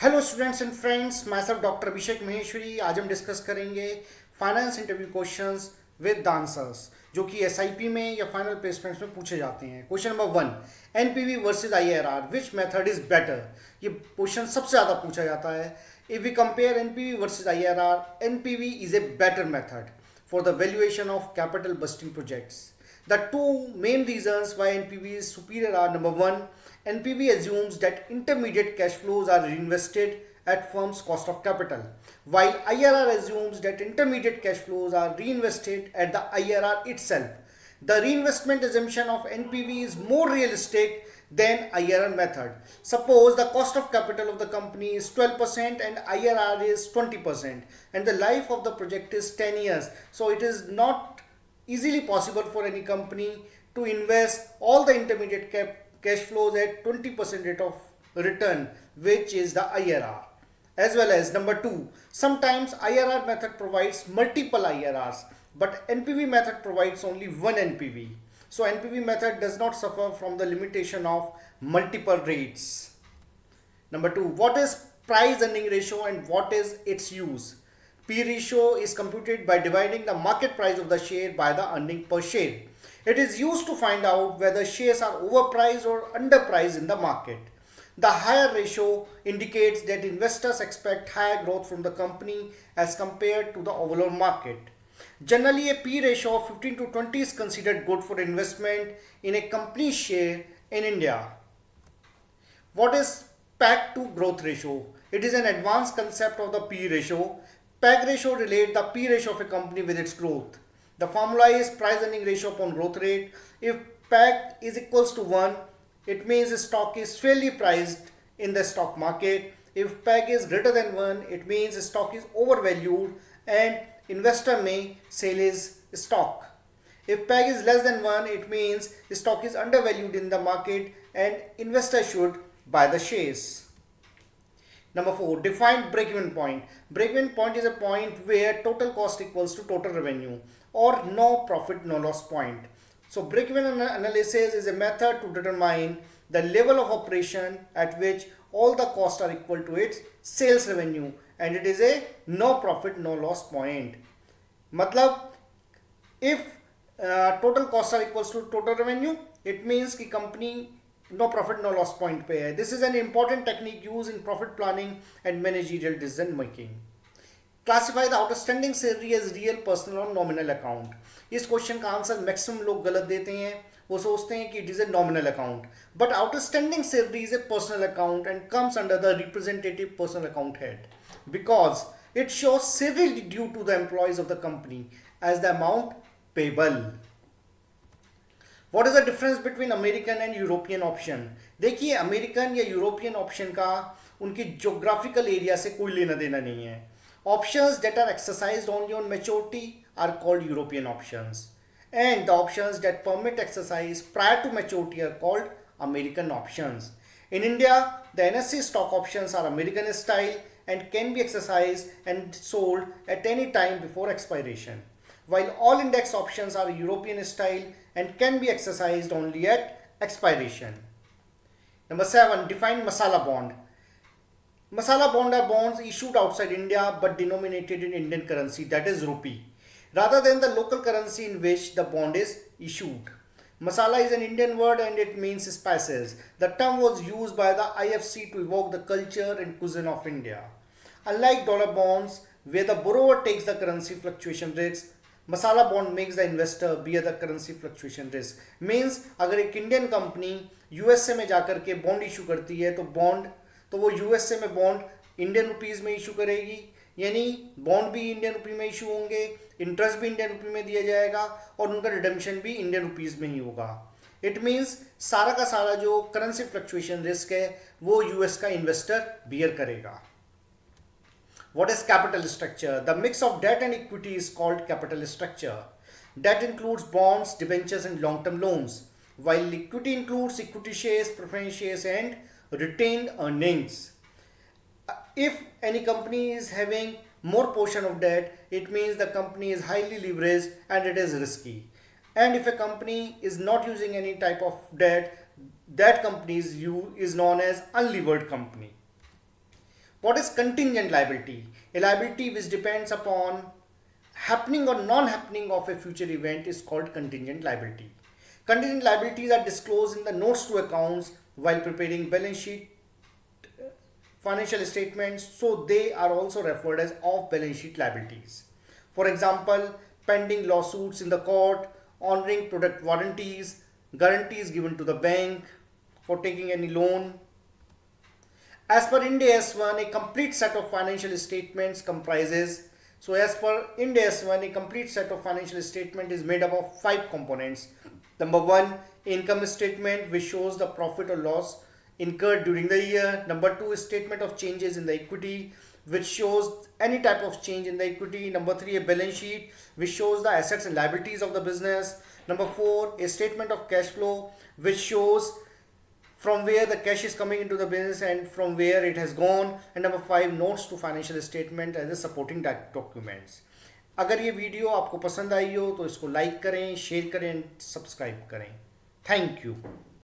Hello students and friends, मैं सब doctor अभिषेक महेश्वरी। आज हम डिस्कस करेंगे finance interview questions with the answers जो कि एसआईपी में या फाइनल प्लेसमेंट्स में पूछे जाते हैं। Question number 1, NPV versus IRR, which method is better. ये क्वेश्चन सबसे ज़्यादा पूछा जाता है। If we compare NPV versus IRR, NPV is a better method for the valuation of capital busting projects. The two main reasons why NPV is superior are: number one, NPV assumes that intermediate cash flows are reinvested at firm's cost of capital, while IRR assumes that intermediate cash flows are reinvested at the IRR itself. The reinvestment assumption of NPV is more realistic than IRR method. Suppose the cost of capital of the company is 12% and IRR is 20% and the life of the project is 10 years. So it is not easily possible for any company to invest all the intermediate cash flows at 20% rate of return, which is the IRR. As well as number 2, sometimes IRR method provides multiple IRRs, but NPV method provides only one NPV. So NPV method does not suffer from the limitation of multiple rates. Number 2, what is price earning ratio and what is its use? P ratio is computed by dividing the market price of the share by the earning per share. It is used to find out whether shares are overpriced or underpriced in the market. The higher ratio indicates that investors expect higher growth from the company as compared to the overall market. Generally, a P ratio of 15 to 20 is considered good for investment in a company's share in India. What is Part-2 growth ratio? It is an advanced concept of the P ratio. PAG ratio relates the P ratio of a company with its growth. The formula is price earning ratio upon growth rate. If PAG is equals to 1, it means the stock is fairly priced in the stock market. If PAG is greater than 1, it means the stock is overvalued and investor may sell his stock. If PAG is less than 1, it means the stock is undervalued in the market and investor should buy the shares. Number 4, define break-even point. Break-even point is a point where total cost equals to total revenue, or no profit no loss point. So break-even analysis is a method to determine the level of operation at which all the costs are equal to its sales revenue, and it is a no profit no loss point. मतलब if total costs are equals to total revenue, it means कि company no profit no loss point पे है. This is an important technique used in profit planning and managerial decision making. Classify the outstanding salary as real, personal और nominal account. इस question का answer maximum लोग गलत देते हैं. वो सोचते हैं कि it is a nominal account, but outstanding salary is a personal account and comes under the representative personal account head because it shows salary due to the employees of the company as the amount payable. What is the difference between American and European option? देखिए, American या European option का उनकी geographical area से कोई लेना देना नहीं है. Options that are exercised only on maturity are called European options, and the options that permit exercise prior to maturity are called American options. In India, the NSE stock options are American style and can be exercised and sold at any time before expiration, while all index options are European style and can be exercised only at expiration. Number 7, define masala bond. Masala bond are bonds issued outside India but denominated in Indian currency, that is rupee, rather than the local currency in which the bond is issued. Masala is an Indian word and it means spices. The term was used by the IFC to evoke the culture and cuisine of India. Unlike dollar bonds, where the borrower takes the currency fluctuation risk, masala bond makes the investor bear the currency fluctuation risk. Means अगर एक Indian company USA में जाकर के bond issue करती है तो वो USA में बॉन्ड इंडियन रुपीस में इशू करेगी, यानी बॉन्ड भी इंडियन रुपी में इशू होंगे, इंटरेस्ट भी इंडियन रुपी में दिया जाएगा और उनका रिडेम्पशन भी इंडियन रुपीस में ही होगा. इट मीन्स सारा का सारा जो करेंसी फ्लक्चुएशन रिस्क है वो यूएस का इन्वेस्टर बियर करेगा. What is capital structure? The mix of debt and equity is called capital structure. Debt includes bonds, debentures and long-term loans, while equity includes equity shares, preference shares and retained earnings. If any company is having more portion of debt, it means the company is highly leveraged and it is risky. And if a company is not using any type of debt, that company is known as unlevered company. What is contingent liability? A liability which depends upon happening or non-happening of a future event is called contingent liability. Contingent liabilities are disclosed in the notes to accounts while preparing balance sheet, financial statements, so they are also referred as off balance sheet liabilities. For example, pending lawsuits in the court, honoring product warranties, guarantees given to the bank for taking any loan. As per Ind AS 1, a complete set of financial statements comprises. So as per Ind AS 1, a complete set of financial statement is made up of 5 components. Number 1, income statement which shows the profit or loss incurred during the year. Number 2 is statement of changes in the equity which shows any type of change in the equity. Number 3, a balance sheet which shows the assets and liabilities of the business. Number 4, a statement of cash flow which shows from where the cash is coming into the business and from where it has gone. And number 5, notes to financial statement as a supporting documents. अगर ये video आपको पसंद आई हो तो इसको like करें, share करें, subscribe करें. Thank you.